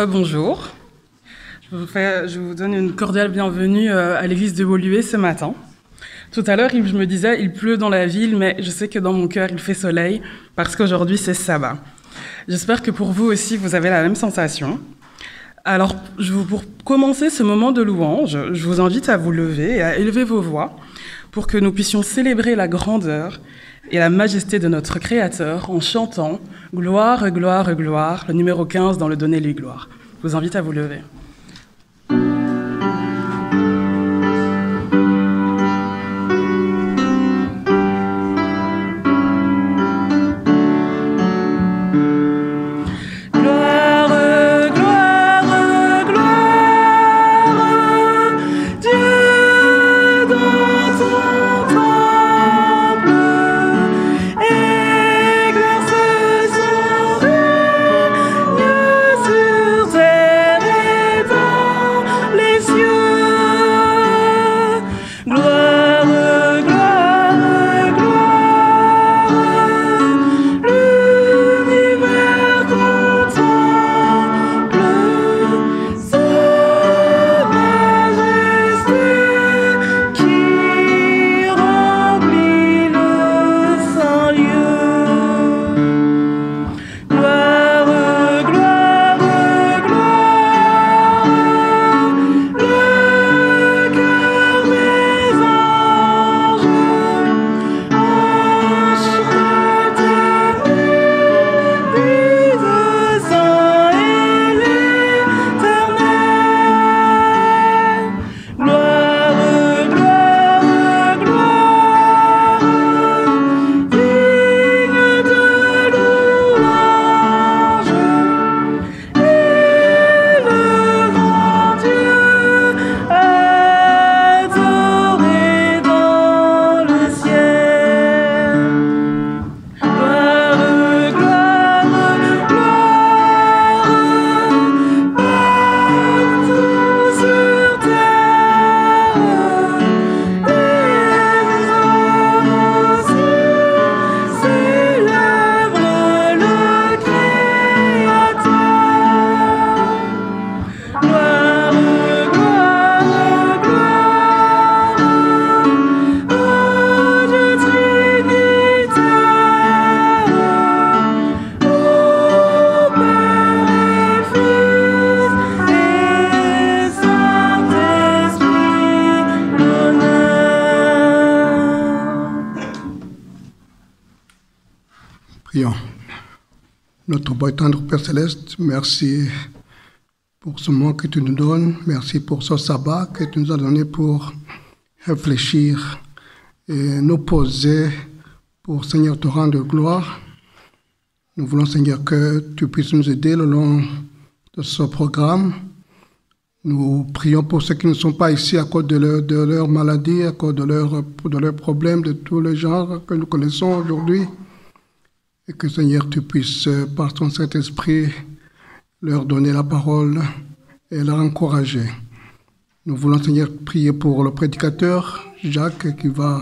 Bonjour, je vous donne une cordiale bienvenue à l'église de Woluwe ce matin. Tout à l'heure, je me disais, il pleut dans la ville, mais je sais que dans mon cœur, il fait soleil, parce qu'aujourd'hui, c'est sabbat. J'espère que pour vous aussi, vous avez la même sensation. Alors, pour commencer ce moment de louange, je vous invite à vous lever et à élever vos voix pour que nous puissions célébrer la grandeur et la majesté de notre Créateur en chantant « Gloire, gloire, gloire », le numéro 15 dans le « Donnez-lui gloire ». Je vous invite à vous lever. Notre bon et tendre Père Céleste, merci pour ce moment que tu nous donnes. Merci pour ce sabbat que tu nous as donné pour réfléchir et nous poser pour, Seigneur, te rendre gloire. Nous voulons, Seigneur, que tu puisses nous aider le long de ce programme. Nous prions pour ceux qui ne sont pas ici à cause de leur maladie, à cause de leurs problèmes, de tous les genres que nous connaissons aujourd'hui. Et que, Seigneur, tu puisses, par ton Saint-Esprit, leur donner la parole et leur encourager. Nous voulons, Seigneur, prier pour le prédicateur, Jacques, qui va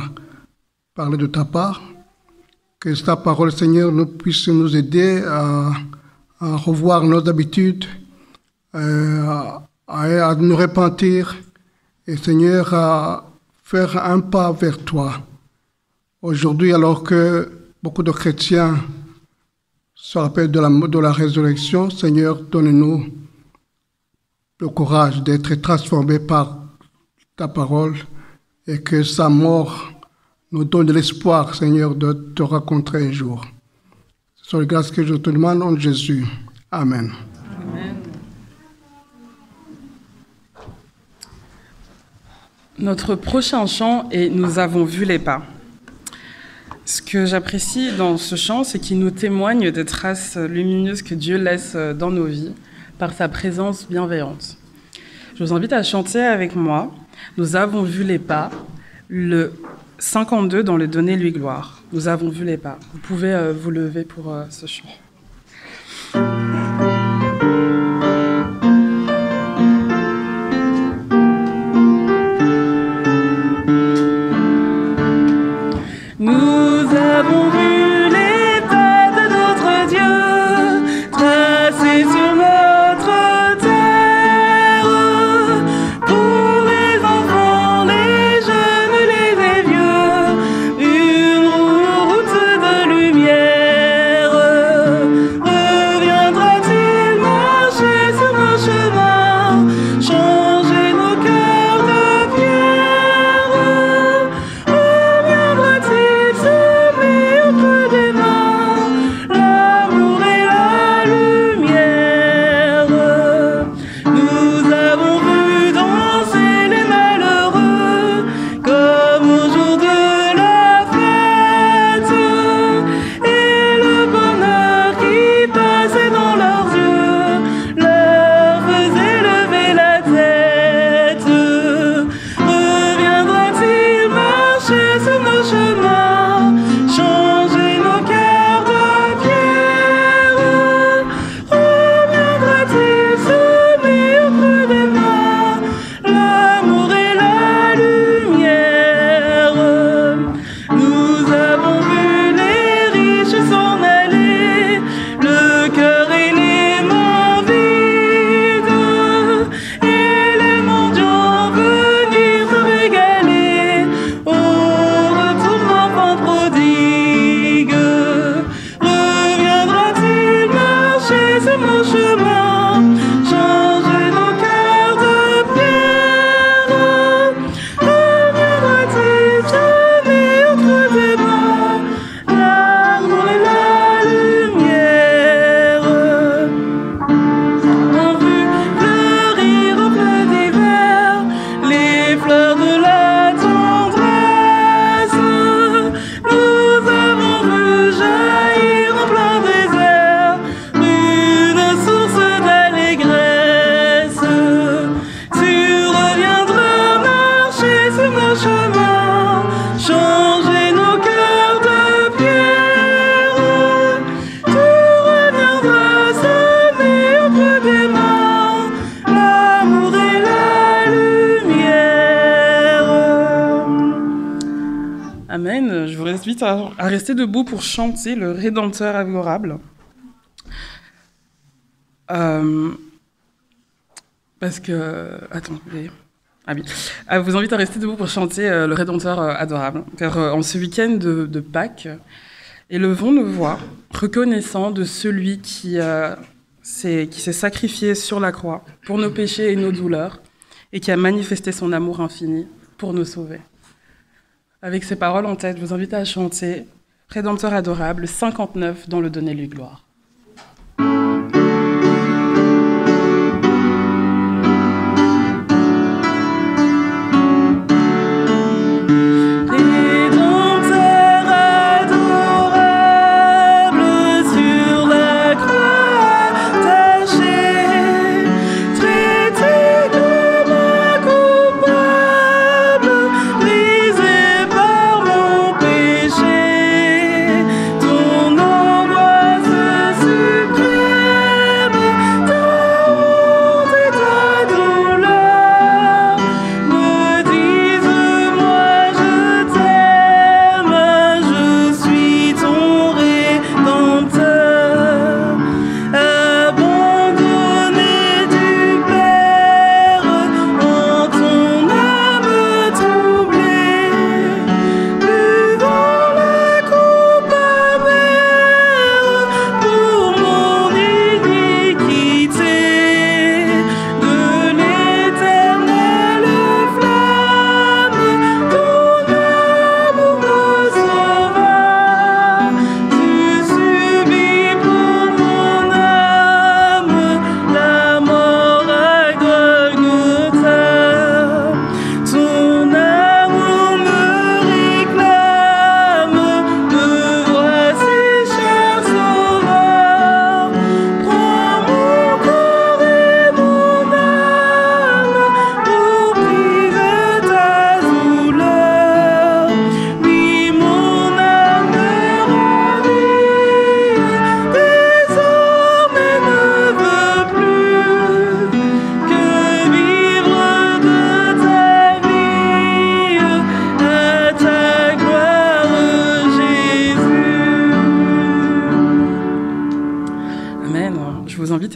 parler de ta part. Que ta parole, Seigneur, nous puisse nous aider à revoir nos habitudes, à nous repentir et, Seigneur, à faire un pas vers toi. Aujourd'hui, alors que beaucoup de chrétiens se rappellent de la résurrection, Seigneur, donne-nous le courage d'être transformés par ta parole et que sa mort nous donne de l'espoir, Seigneur, de te rencontrer un jour. Ce sont les grâces que je te demande en Jésus. Amen. Amen. Notre prochain chant est « Nous avons vu les pas ». Ce que j'apprécie dans ce chant, c'est qu'il nous témoigne des traces lumineuses que Dieu laisse dans nos vies par sa présence bienveillante. Je vous invite à chanter avec moi. Nous avons vu les pas, le 52 dans le Donnez-lui gloire. Nous avons vu les pas. Vous pouvez vous lever pour ce chant. Nous avons vu les pas de notre Dieu tracés sur notre terre. Pour les enfants, les jeunes, les vieux, une route de lumière. Reviendra-t-il marcher sur nos chemins, changer nos cœurs de pierre? Reviendra-t-il semer au creux des mains l'amour et la lumière? Nous avons vu danser les malheureux comme au jour de la fête, et le bonheur qui passait dans leurs yeux leur faisait lever la tête. Reviendra-t-il marcher sur nos chemins, changer nos cœurs de pierre? Reviendra-t-il semer au creux des mains l'amour et la lumière? Nous avons vu les riches s'en aller, le cœur et les mains vides, et les mendiants venir se régaler au retour d'enfants prodigues. Reviendra-t-il marcher sur nos chemins, changer nos cœurs de pierre? Reviendra-t-il semer au creux des mains l'amour et la lumière? On vu fleurir au bleu d'hiver les fleurs de la tendresse. Nous avons vu jaillir en plein désert une source d'allégresse. Tu reviendras marcher sur nos chemins, changer nos cœurs de pierre. Tu reviendras semer au creux des mains l'amour et la lumière. Amen. Je vous invite à rester debout pour chanter le Rédempteur adorable. Parce que... Attendez. Ah oui. Je vous invite à rester debout pour chanter le Rédempteur adorable. Car en ce week-end de Pâques, élevons nos voix, reconnaissant de celui qui s'est sacrifié sur la croix pour nos péchés et nos douleurs, et qui a manifesté son amour infini pour nous sauver. Avec ces paroles en tête, je vous invite à chanter Rédempteur adorable, 59 dans le Donnez-lui gloire. Rédempteur adorable, sur la croix attachée, traité comme un coupable, brisé par mon péché, ton angoisse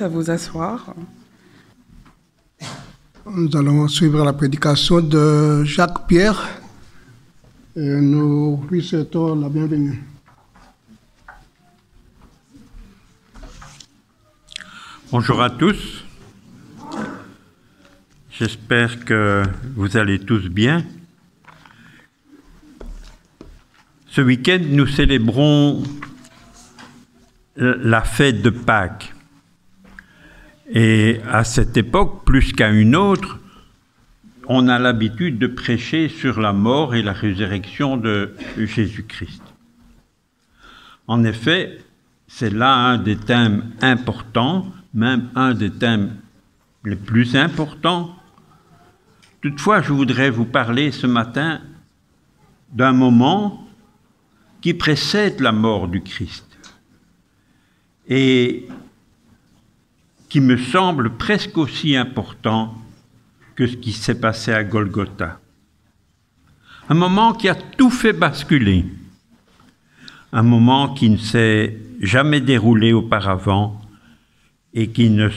à vous asseoir. Nous allons suivre la prédication de Jacques Pierre et nous lui souhaitons la bienvenue. Bonjour à tous. J'espère que vous allez tous bien. Ce week-end, nous célébrons la fête de Pâques. Et à cette époque, plus qu'à une autre, on a l'habitude de prêcher sur la mort et la résurrection de Jésus-Christ. En effet, c'est là un des thèmes importants, même un des thèmes les plus importants. Toutefois, je voudrais vous parler ce matin d'un moment qui précède la mort du Christ et qui me semble presque aussi important que ce qui s'est passé à Golgotha. Un moment qui a tout fait basculer, un moment qui ne s'est jamais déroulé auparavant et qui ne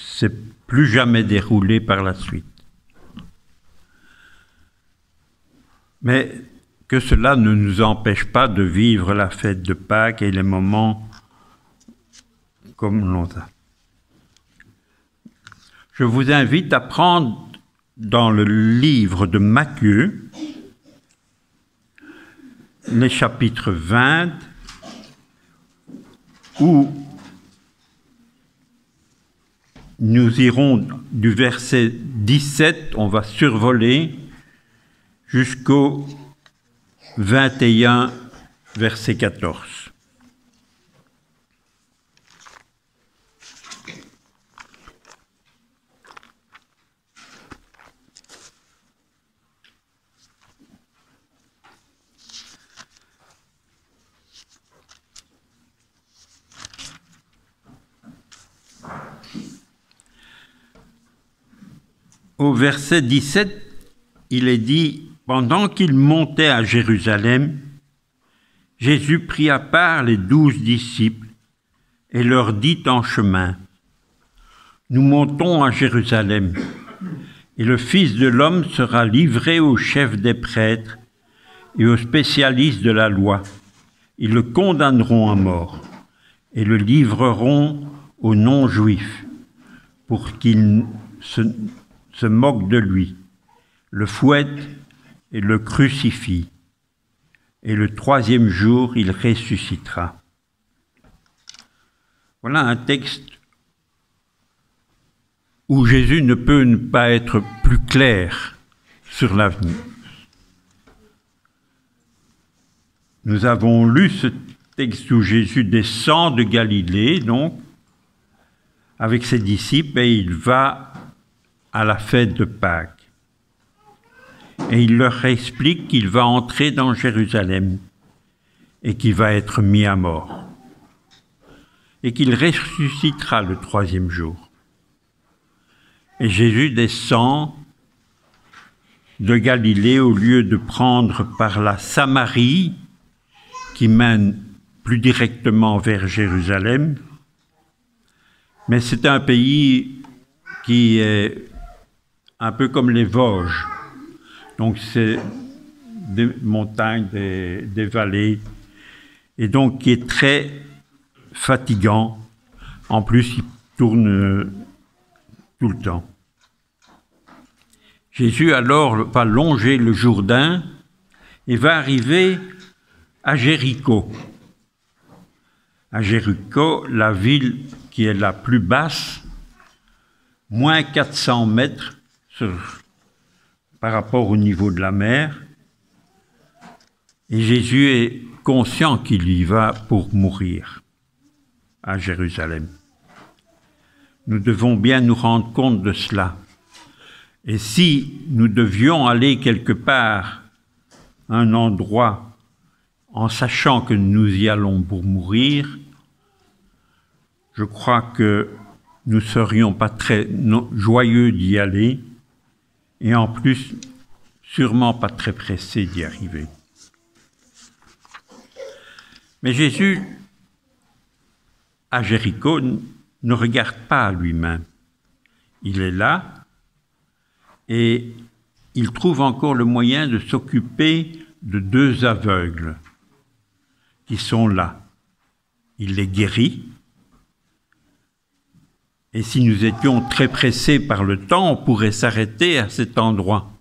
s'est plus jamais déroulé par la suite. Mais que cela ne nous empêche pas de vivre la fête de Pâques et les moments comme l'on a. Je vous invite à prendre dans le livre de Matthieu, les chapitres 20, où nous irons du verset 17, on va survoler, jusqu'au 21, verset 14. Au verset 17, il est dit « Pendant qu'il montait à Jérusalem, Jésus prit à part les 12 disciples et leur dit en chemin, « Nous montons à Jérusalem, et le Fils de l'homme sera livré aux chefs des prêtres et aux spécialistes de la loi. Ils le condamneront à mort et le livreront aux non-juifs pour qu'ils se moquent de lui, le fouettent et le crucifient. Et le 3e jour, il ressuscitera. » Voilà un texte où Jésus ne peut ne pas être plus clair sur l'avenir. Nous avons lu ce texte où Jésus descend de Galilée, donc, avec ses disciples, et il va à la fête de Pâques. Et il leur explique qu'il va entrer dans Jérusalem et qu'il va être mis à mort et qu'il ressuscitera le 3e jour. Et Jésus descend de Galilée au lieu de prendre par la Samarie qui mène plus directement vers Jérusalem. Mais c'est un pays qui est un peu comme les Vosges. Donc c'est des montagnes, des vallées, et donc qui est très fatigant. En plus, il tourne tout le temps. Jésus alors va longer le Jourdain et va arriver à Jéricho. À Jéricho, la ville qui est la plus basse, moins 400 mètres par rapport au niveau de la mer. Et Jésus est conscient qu'il y va pour mourir à Jérusalem. Nous devons bien nous rendre compte de cela. Et si nous devions aller quelque part, à un endroit, en sachant que nous y allons pour mourir, je crois que nous ne serions pas très joyeux d'y aller, et en plus, sûrement pas très pressés d'y arriver. Mais Jésus, à Jéricho, ne regarde pas à lui-même. Il est là et il trouve encore le moyen de s'occuper de 2 aveugles qui sont là. Il les guérit. Et si nous étions très pressés par le temps, on pourrait s'arrêter à cet endroit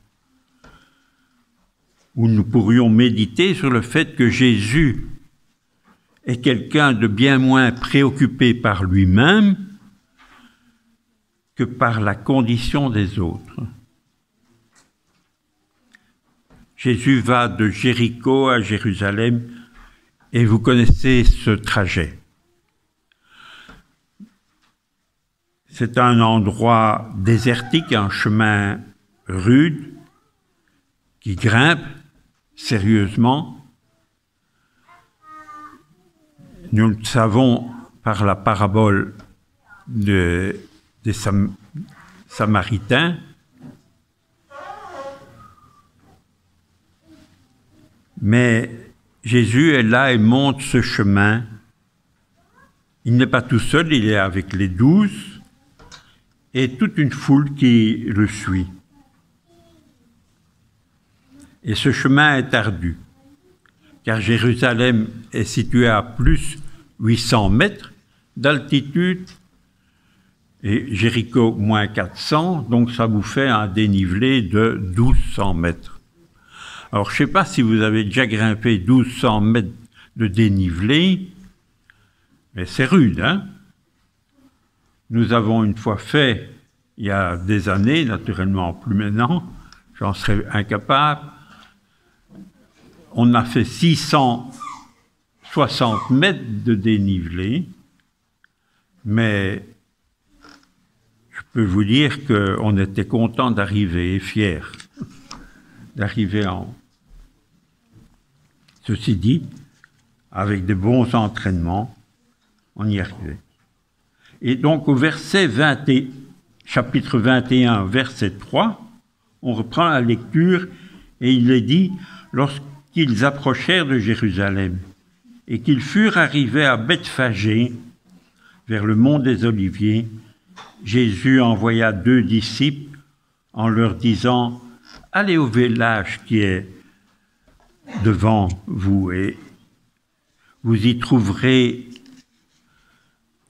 où nous pourrions méditer sur le fait que Jésus est quelqu'un de bien moins préoccupé par lui-même que par la condition des autres. Jésus va de Jéricho à Jérusalem et vous connaissez ce trajet. C'est un endroit désertique, un chemin rude qui grimpe sérieusement. Nous le savons par la parabole des Samaritains. Mais Jésus est là et monte ce chemin. Il n'est pas tout seul, il est avec les 12 et toute une foule qui le suit. Et ce chemin est ardu, car Jérusalem est située à plus 800 mètres d'altitude et Jéricho moins 400, donc ça vous fait un dénivelé de 1200 mètres. Alors je ne sais pas si vous avez déjà grimpé 1200 mètres de dénivelé, mais c'est rude, hein? Nous avons une fois fait, il y a des années, naturellement plus maintenant, j'en serais incapable, on a fait 660 mètres de dénivelé, mais je peux vous dire qu'on était content d'arriver et fiers d'arriver en haut. Ceci dit, avec de bons entraînements, on y arrivait. Et donc au chapitre 21, verset 3, on reprend la lecture et il est dit « Lorsqu'ils approchèrent de Jérusalem et qu'ils furent arrivés à Bethphagée, vers le mont des Oliviers, Jésus envoya 2 disciples en leur disant « Allez au village qui est devant vous et vous y trouverez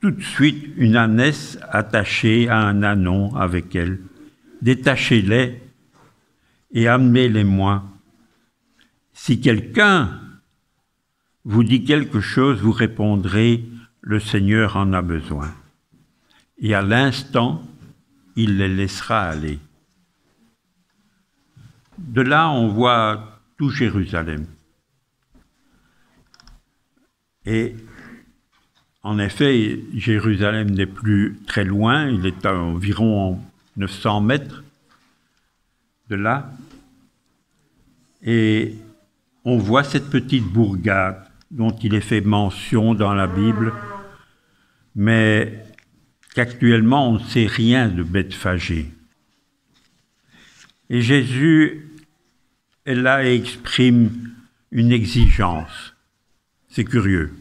tout de suite une ânesse attachée à un ânon avec elle. Détachez-les et amenez-les-moi. Si quelqu'un vous dit quelque chose, vous répondrez, le Seigneur en a besoin. Et à l'instant, il les laissera aller. » De là, on voit tout Jérusalem. Et en effet, Jérusalem n'est plus très loin, il est à environ 900 mètres de là. Et on voit cette petite bourgade dont il est fait mention dans la Bible, mais qu'actuellement on ne sait rien de Bethphagée. Et Jésus est là et exprime une exigence. C'est curieux.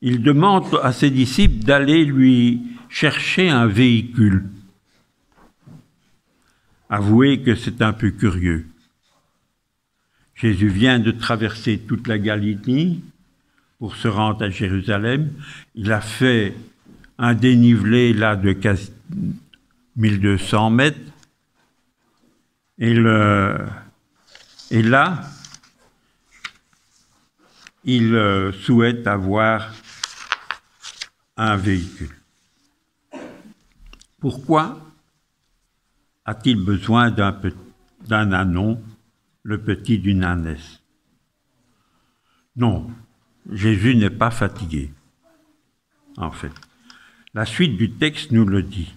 Il demande à ses disciples d'aller lui chercher un véhicule. Avouez que c'est un peu curieux. Jésus vient de traverser toute la Galilée pour se rendre à Jérusalem. Il a fait un dénivelé là de quasi 1200 mètres. Et là, il souhaite avoir un véhicule. Pourquoi a-t-il besoin d'un ânon, le petit d'une ânesse? Non, Jésus n'est pas fatigué, en fait. La suite du texte nous le dit.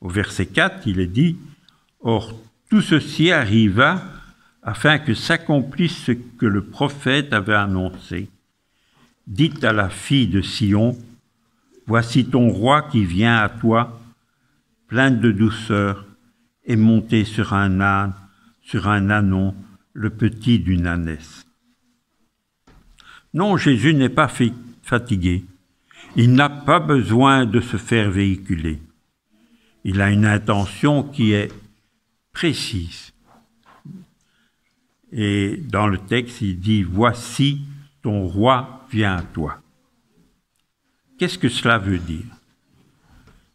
Au verset 4, il est dit « Or, tout ceci arriva afin que s'accomplisse ce que le prophète avait annoncé. Dites à la fille de Sion, voici ton roi qui vient à toi, plein de douceur, et monté sur un âne, sur un ânon, le petit d'une ânesse. » Non, Jésus n'est pas fatigué. Il n'a pas besoin de se faire véhiculer. Il a une intention qui est précise. Et dans le texte, il dit « Voici, ton roi vient à toi ». Qu'est-ce que cela veut dire?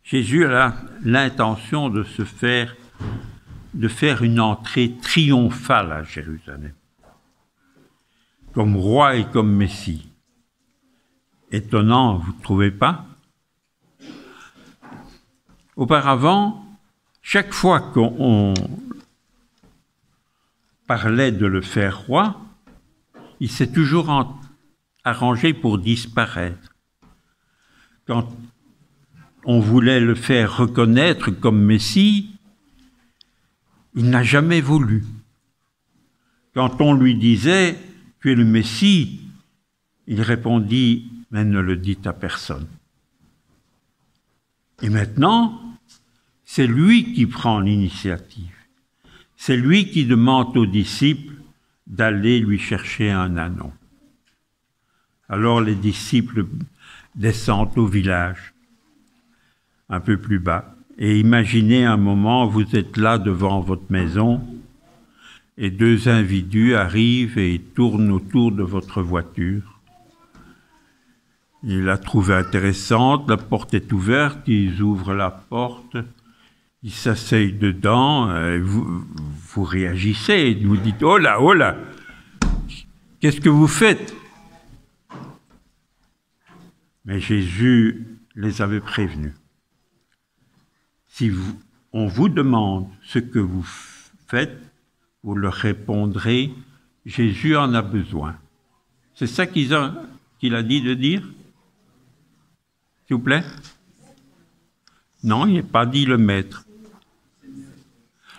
Jésus a l'intention de faire une entrée triomphale à Jérusalem, comme roi et comme Messie. Étonnant, vous ne trouvez pas? Auparavant, chaque fois qu'on parlait de le faire roi, il s'est toujours arrangé pour disparaître. Quand on voulait le faire reconnaître comme Messie, il n'a jamais voulu. Quand on lui disait « Tu es le Messie », il répondit « Mais ne le dites à personne ». Et maintenant, c'est lui qui prend l'initiative. C'est lui qui demande aux disciples d'aller lui chercher un ânon. Alors les disciples descendent au village, un peu plus bas. Et imaginez un moment, vous êtes là devant votre maison et deux individus arrivent et tournent autour de votre voiture. Ils la trouvent intéressante, la porte est ouverte, ils ouvrent la porte, ils s'asseyent dedans, vous réagissez, vous dites « Oh là, qu'est-ce que vous faites ?» Mais Jésus les avait prévenus. Si on vous demande ce que vous faites, vous leur répondrez « Jésus en a besoin ». C'est ça qu'il a dit de dire? S'il vous plaît? Non, il n'a pas dit le maître.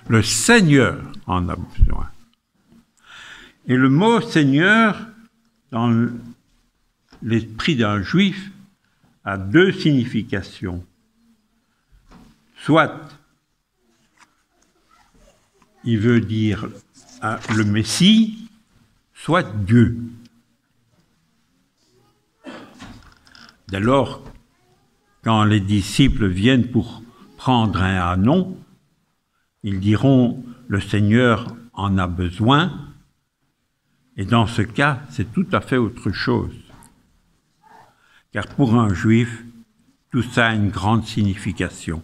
Le Seigneur en a besoin. Et le mot Seigneur, dans l'esprit d'un juif, a deux significations. Soit il veut dire le Messie, soit Dieu. Dès lors, quand les disciples viennent pour prendre un ânon, ils diront « le Seigneur en a besoin », et dans ce cas, c'est tout à fait autre chose. Car pour un juif, tout ça a une grande signification.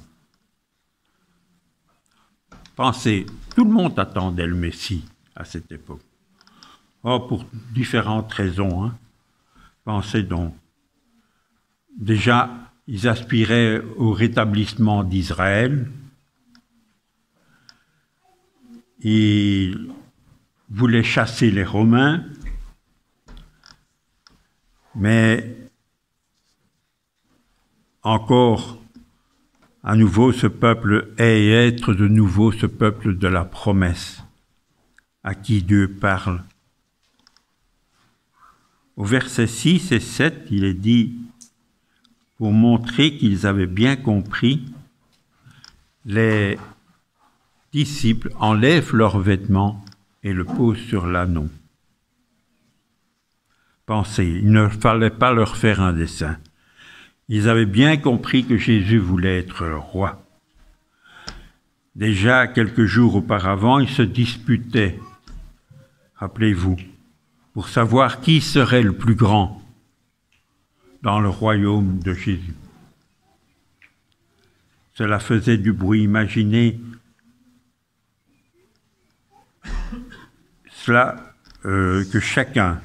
Pensez, tout le monde attendait le Messie à cette époque. Oh, pour différentes raisons. Hein. Pensez donc. Déjà, ils aspiraient au rétablissement d'Israël. Ils voulaient chasser les Romains. Mais encore, à nouveau, ce peuple est et être de nouveau ce peuple de la promesse, à qui Dieu parle. Au verset 6 et 7, il est dit, pour montrer qu'ils avaient bien compris, les disciples enlèvent leurs vêtements et le posent sur l'ânon. Pensez, il ne fallait pas leur faire un dessin. Ils avaient bien compris que Jésus voulait être roi. Déjà, quelques jours auparavant, ils se disputaient, rappelez-vous, pour savoir qui serait le plus grand dans le royaume de Jésus. Cela faisait du bruit. Imaginez cela, que chacun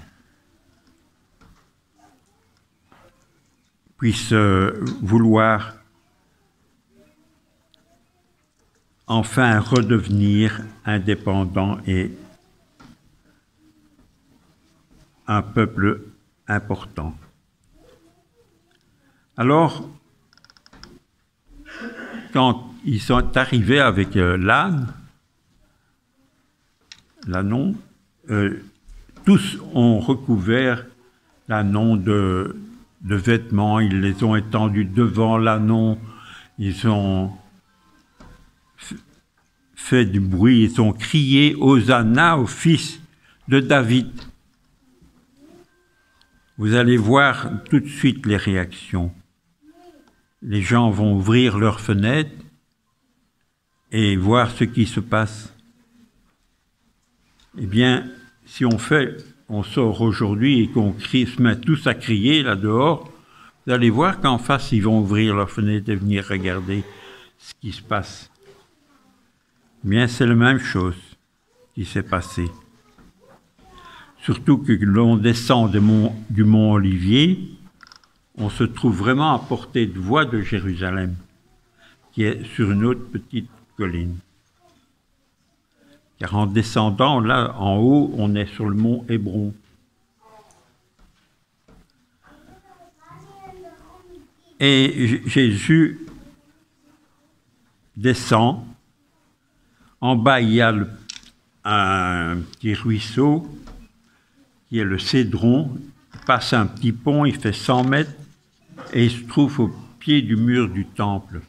puisse vouloir enfin redevenir indépendant et un peuple important. Alors, quand ils sont arrivés avec l'ânon, tous ont recouvert l'ânon de vêtements, ils les ont étendus devant l'ânon, ils ont fait du bruit, ils ont crié « Hosanna au fils de David ». Vous allez voir tout de suite les réactions. les gens vont ouvrir leurs fenêtres et voir ce qui se passe. Eh bien, si on sort aujourd'hui et qu'on se met tous à crier là dehors, vous allez voir qu'en face, ils vont ouvrir leurs fenêtres et venir regarder ce qui se passe. Eh bien, c'est la même chose qui s'est passé. Surtout que l'on descend du mont Olivier, on se trouve vraiment à portée de voie de Jérusalem, qui est sur une autre petite colline. Car en descendant, là, en haut, on est sur le mont Hébron. Et Jésus descend. En bas, il y a un petit ruisseau, qui est le Cédron. Il passe un petit pont, il fait 100 mètres, et il se trouve au pied du mur du temple.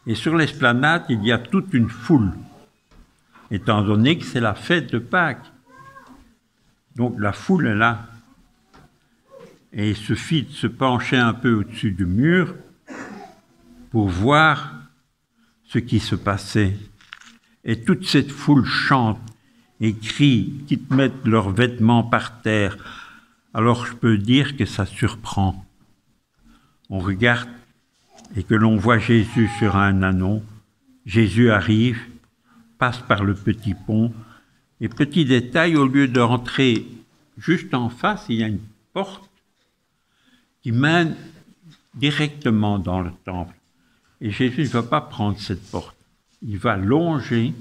Et sur l'esplanade, il y a toute une foule, étant donné que c'est la fête de Pâques. Donc la foule est là. Et il suffit de se pencher un peu au-dessus du mur pour voir ce qui se passait. Et toute cette foule chante et crie, qui te mettent leurs vêtements par terre. Alors je peux dire que ça surprend. On regarde et que l'on voit Jésus sur un ânon. Jésus arrive, passe par le petit pont, et petit détail, au lieu d'entrer juste en face, il y a une porte qui mène directement dans le temple. Et Jésus ne va pas prendre cette porte. Il va longer,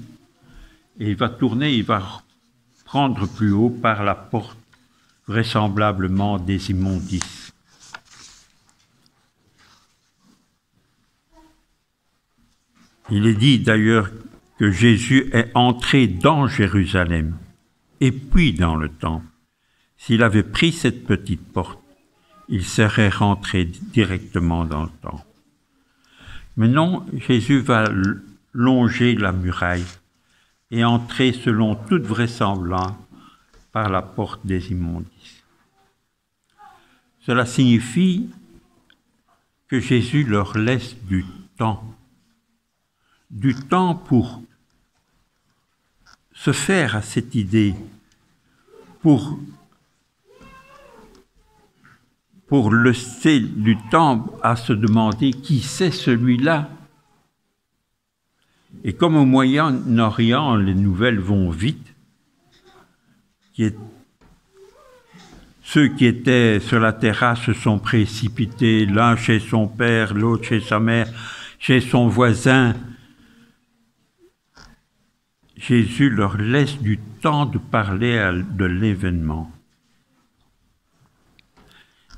et il va tourner, il va prendre plus haut par la porte, vraisemblablement des immondices. Il est dit d'ailleurs que Jésus est entré dans Jérusalem et puis dans le temple. S'il avait pris cette petite porte, il serait rentré directement dans le temple. Mais non, Jésus va longer la muraille et entrer selon toute vraisemblance par la porte des immondices. Cela signifie que Jésus leur laisse du temps pour se faire à cette idée, pour laisser du temps à se demander qui c'est celui-là. Et comme au Moyen-Orient, les nouvelles vont vite, ceux qui étaient sur la terrasse se sont précipités, l'un chez son père, l'autre chez sa mère, chez son voisin. Jésus leur laisse du temps de parler de l'événement.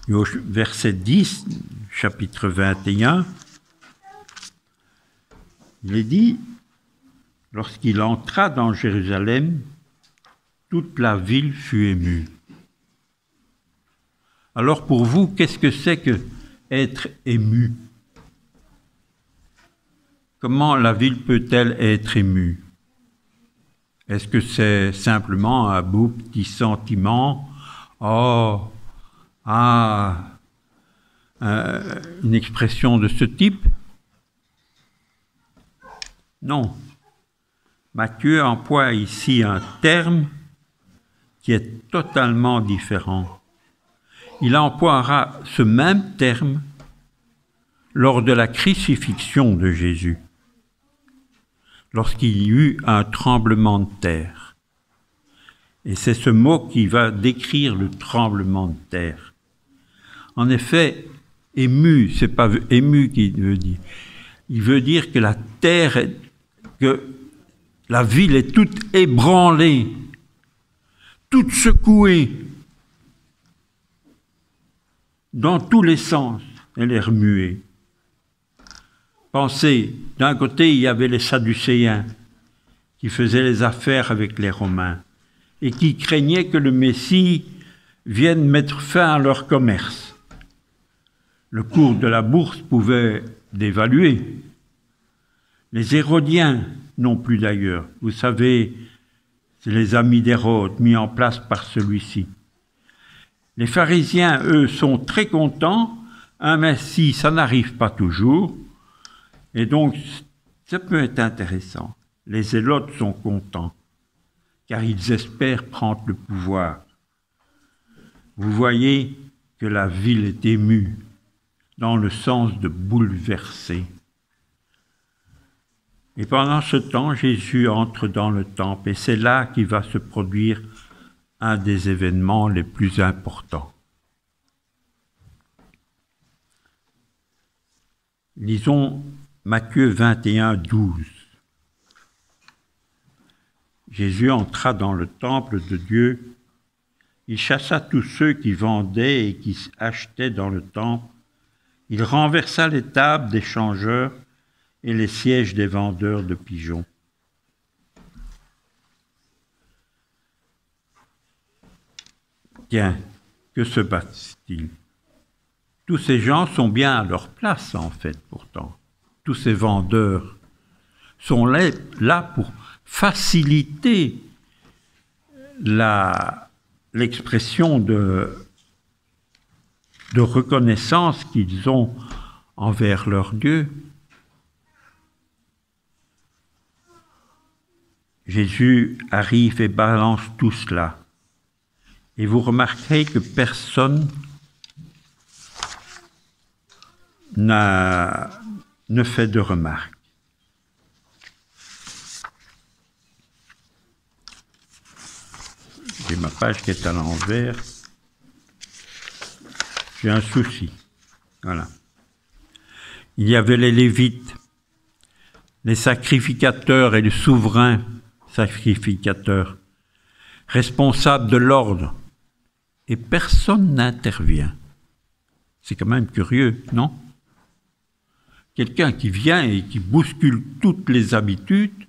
Et au verset 10, chapitre 21, il est dit, lorsqu'il entra dans Jérusalem, toute la ville fut émue. Alors pour vous, qu'est-ce que c'est que être ému? Comment la ville peut-elle être émue? Est-ce que c'est simplement un beau petit sentiment? Une expression de ce type? Non. Matthieu emploie ici un terme qui est totalement différent. Il emploiera ce même terme lors de la crucifixion de Jésus, lorsqu'il y eut un tremblement de terre. Et c'est ce mot qui va décrire le tremblement de terre. En effet, ému, c'est pas ému qu'il veut dire. Il veut dire que la terre, que la ville est toute ébranlée, toute secouée, dans tous les sens, elle est remuée. Pensez, d'un côté, il y avait les Sadducéens qui faisaient les affaires avec les Romains et qui craignaient que le Messie vienne mettre fin à leur commerce. Le cours de la bourse pouvait dévaluer. Les Hérodiens non plus d'ailleurs. Vous savez, c'est les amis d'Hérode mis en place par celui-ci. Les pharisiens, eux, sont très contents mais si, ça n'arrive pas toujours. Et donc, ça peut être intéressant. Les zélotes sont contents, car ils espèrent prendre le pouvoir. Vous voyez que la ville est émue, dans le sens de bouleverser. Et pendant ce temps, Jésus entre dans le temple, et c'est là qu'il va se produire un des événements les plus importants. Lisons Matthieu 21, 12. Jésus entra dans le temple de Dieu. Il chassa tous ceux qui vendaient et qui achetaient dans le temple. Il renversa les tables des changeurs et les sièges des vendeurs de pigeons. Tiens, que se passe-t-il? Tous ces gens sont bien à leur place, en fait, pourtant. Tous ces vendeurs sont là pour faciliter l'expression de reconnaissance qu'ils ont envers leur Dieu. Jésus arrive et balance tout cela. Et vous remarquerez que personne ne fait de remarques. J'ai ma page qui est à l'envers. J'ai un souci. Voilà. Il y avait les Lévites, les sacrificateurs et les souverains sacrificateurs, responsables de l'ordre, et personne n'intervient. C'est quand même curieux, non? Quelqu'un qui vient et qui bouscule toutes les habitudes,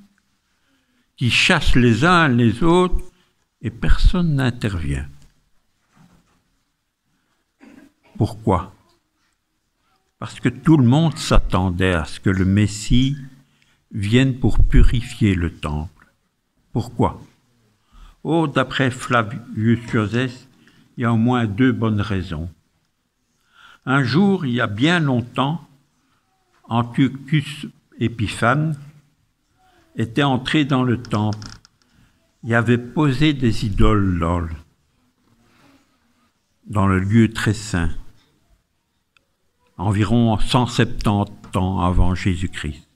qui chasse les uns les autres, et personne n'intervient. Pourquoi? Parce que tout le monde s'attendait à ce que le Messie vienne pour purifier le temple. Pourquoi? Oh, d'après Flavius Josèphe, il y a au moins 2 bonnes raisons. Un jour, il y a bien longtemps, Antiochus Épiphane était entré dans le temple. Il avait posé des idoles dans le lieu très saint, environ 170 ans avant Jésus-Christ.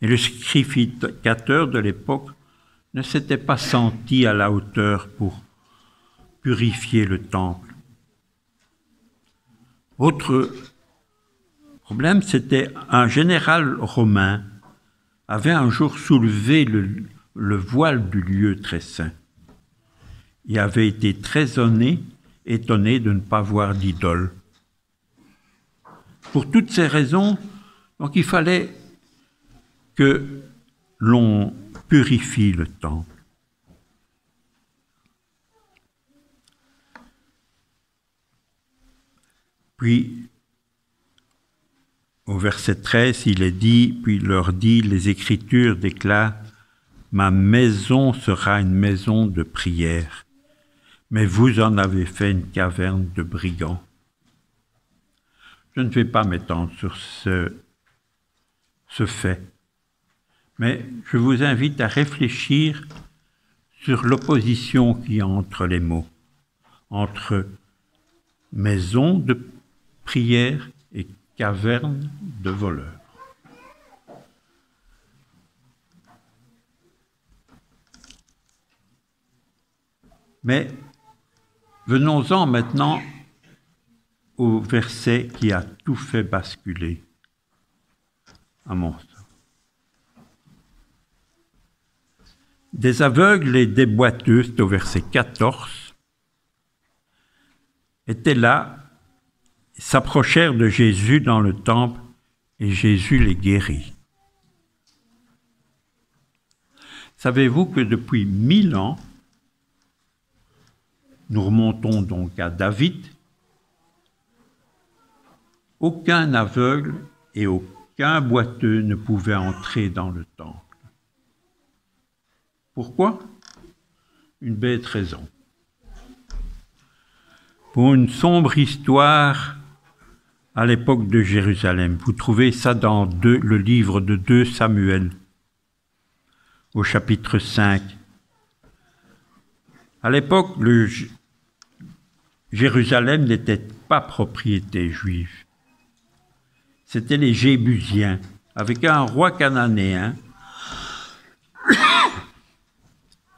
Et le sacrificateur de l'époque ne s'était pas senti à la hauteur pour purifier le temple. Autre problème, c'était un général romain avait un jour soulevé le voile du lieu très saint. Il avait été très étonné de ne pas voir d'idole. Pour toutes ces raisons, donc il fallait que l'on purifie le temple. Puis, au verset 13, il est dit, puis il leur dit, les Écritures déclarent, « Ma maison sera une maison de prière, mais vous en avez fait une caverne de brigands. » Je ne vais pas m'étendre sur ce fait, mais je vous invite à réfléchir sur l'opposition qu'il y a entre les mots, entre maison de prière et caverne de voleurs. Mais venons-en maintenant au verset qui a tout fait basculer, à mon sens. Des aveugles et des boiteux, c'est au verset 14, étaient là, s'approchèrent de Jésus dans le temple, et Jésus les guérit. Savez-vous que depuis 1000 ans, nous remontons donc à David, aucun aveugle et aucun boiteux ne pouvait entrer dans le temple. Pourquoi? Une bête raison. Pour une sombre histoire à l'époque de Jérusalem. Vous trouvez ça dans le livre de 2 Samuel, au chapitre 5. À l'époque, Jérusalem n'était pas propriété juive. C'était les Jébusiens, avec un roi cananéen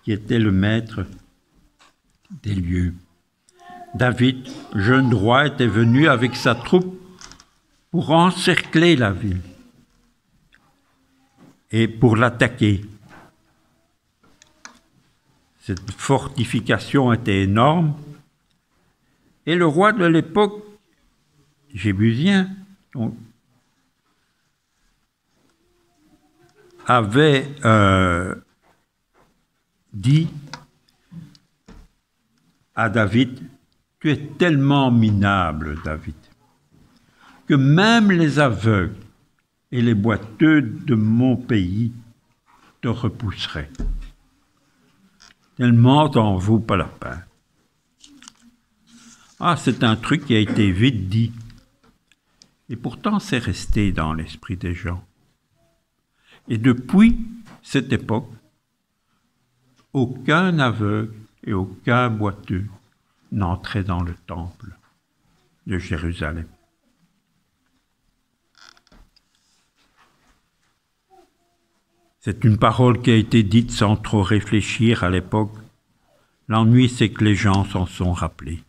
qui était le maître des lieux. David, jeune roi, était venu avec sa troupe pour encercler la ville et pour l'attaquer. Cette fortification était énorme et le roi de l'époque, Jébusien, avait dit à David, « Tu es tellement minable, David, que même les aveugles et les boiteux de mon pays te repousseraient. Tellement t'en vaut pas la peine. » Ah, c'est un truc qui a été vite dit. Et pourtant, c'est resté dans l'esprit des gens. Et depuis cette époque, aucun aveugle et aucun boiteux n'entrait dans le temple de Jérusalem. C'est une parole qui a été dite sans trop réfléchir à l'époque. L'ennui, c'est que les gens s'en sont rappelés.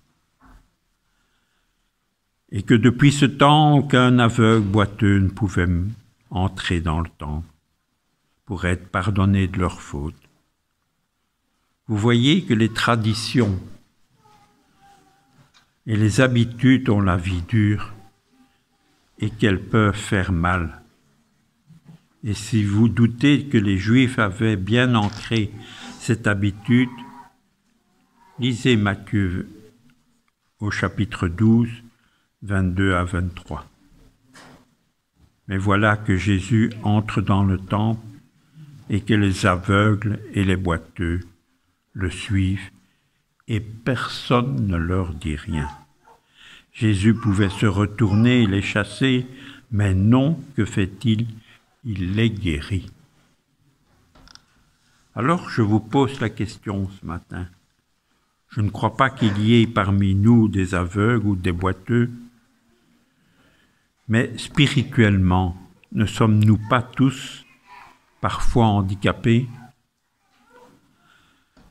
Et que depuis ce temps, aucun aveugle boiteux ne pouvait entrer dans le temple pour être pardonné de leurs fautes. Vous voyez que les traditions et les habitudes ont la vie dure et qu'elles peuvent faire mal. Et si vous doutez que les Juifs avaient bien ancré cette habitude, lisez Matthieu au chapitre 12, 22 à 23. Mais voilà que Jésus entre dans le temple et que les aveugles et les boiteux le suivent et personne ne leur dit rien. Jésus pouvait se retourner et les chasser, mais non, que fait-il? Il les guérit. Alors je vous pose la question ce matin. Je ne crois pas qu'il y ait parmi nous des aveugles ou des boiteux, mais spirituellement, ne sommes-nous pas tous parfois handicapés?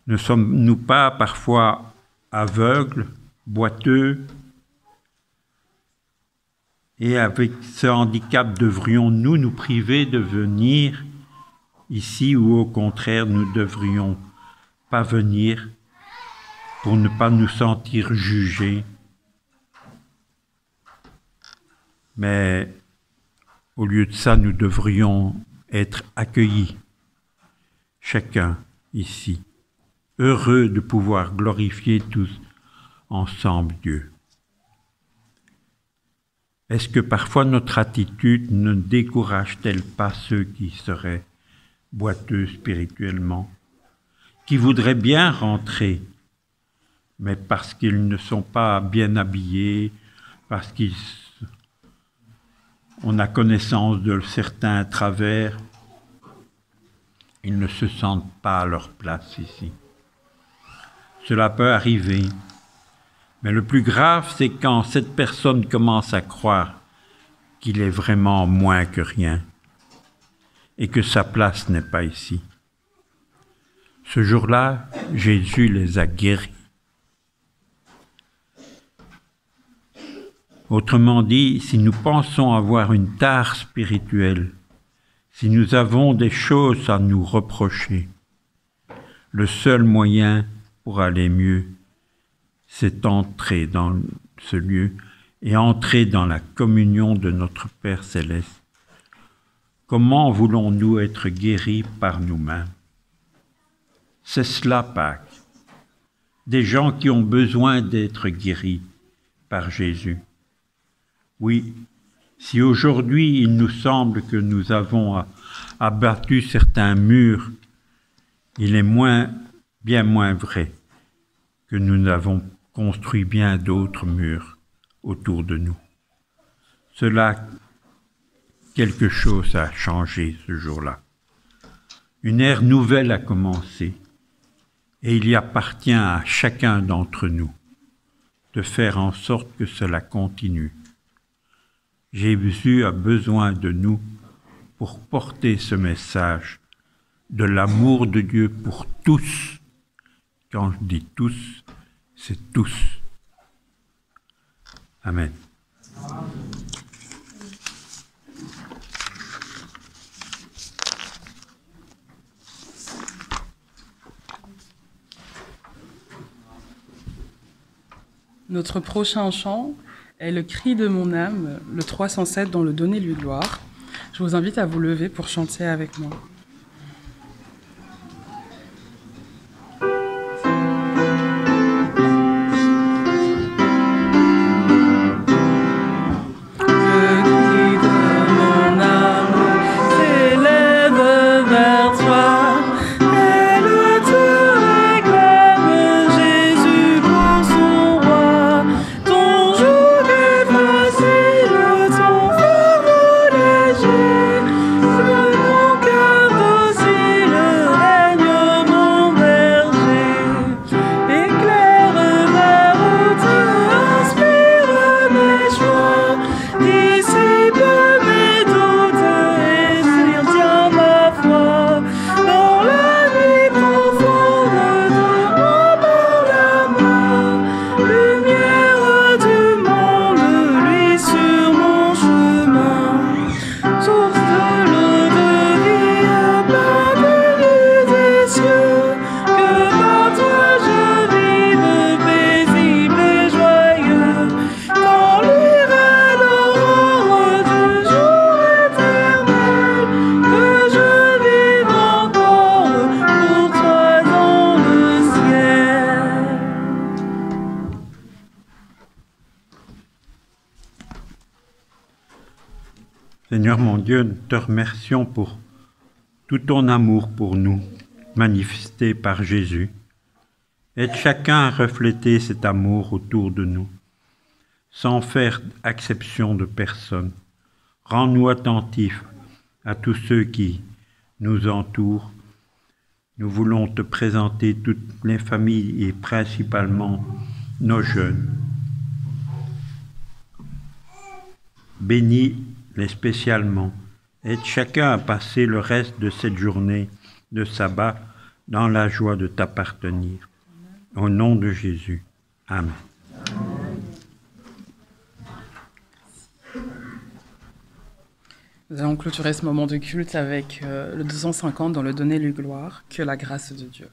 Ne sommes-nous pas parfois aveugles, boiteux? Et avec ce handicap, devrions-nous nous priver de venir ici ou au contraire, nous ne devrions pas venir pour ne pas nous sentir jugés? Mais au lieu de ça, nous devrions être accueillis, chacun ici, heureux de pouvoir glorifier tous ensemble Dieu. Est-ce que parfois notre attitude ne décourage-t-elle pas ceux qui seraient boiteux spirituellement, qui voudraient bien rentrer, mais parce qu'ils ne sont pas bien habillés, parce qu'on a connaissance de certains travers, ils ne se sentent pas à leur place ici. Cela peut arriver. Mais le plus grave, c'est quand cette personne commence à croire qu'il est vraiment moins que rien et que sa place n'est pas ici. Ce jour-là, Jésus les a guéris. Autrement dit, si nous pensons avoir une tare spirituelle, si nous avons des choses à nous reprocher, le seul moyen pour aller mieux, c'est entrer dans ce lieu et entrer dans la communion de notre Père Céleste. Comment voulons-nous être guéris par nous-mêmes? C'est cela, Pâques. Des gens qui ont besoin d'être guéris par Jésus. Oui, si aujourd'hui il nous semble que nous avons abattu certains murs, il est bien moins vrai que nous n'avons construit bien d'autres murs autour de nous. quelque chose a changé ce jour-là. Une ère nouvelle a commencé et il y appartient à chacun d'entre nous de faire en sorte que cela continue. Jésus a besoin de nous pour porter ce message de l'amour de Dieu pour tous. Quand je dis tous, c'est tous. Amen. Notre prochain chant est le cri de mon âme, le 307 dans le Donnez-lui gloire. Je vous invite à vous lever pour chanter avec moi. Seigneur mon Dieu, nous te remercions pour tout ton amour pour nous, manifesté par Jésus. Aide chacun à refléter cet amour autour de nous, sans faire exception de personne. Rends-nous attentifs à tous ceux qui nous entourent. Nous voulons te présenter toutes les familles et principalement nos jeunes. Bénis-les spécialement. Aide chacun à passer le reste de cette journée de sabbat dans la joie de t'appartenir. Au nom de Jésus. Amen. Nous allons clôturer ce moment de culte avec le 250 dans le Donnez-lui gloire, que la grâce de Dieu.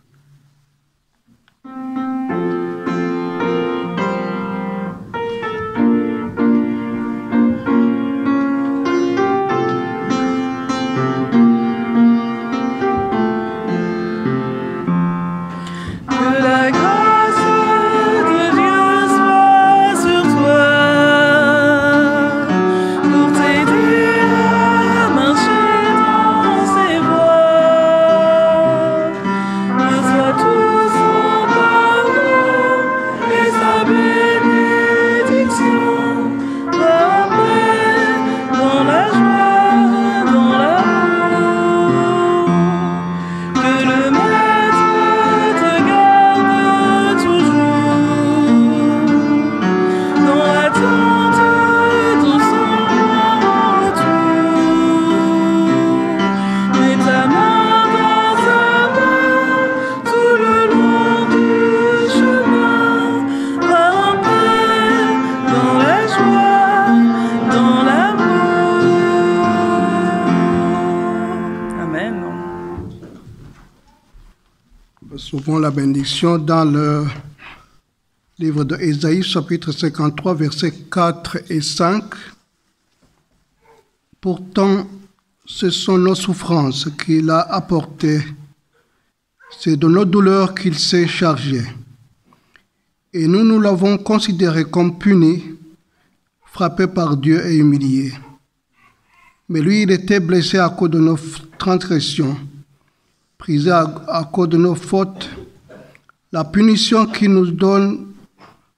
Souvent la bénédiction dans le livre de Ésaïe, chapitre 53, versets 4 et 5. Pourtant, ce sont nos souffrances qu'il a apportées. C'est de nos douleurs qu'il s'est chargé. Et nous l'avons considéré comme puni, frappé par Dieu et humilié. Mais lui, il était blessé à cause de nos transgressions, prisé à cause de nos fautes. La punition qui nous donne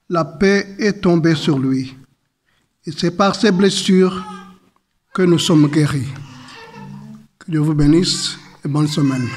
la paix est tombée sur lui. Et c'est par ces blessures que nous sommes guéris. Que Dieu vous bénisse et bonne semaine.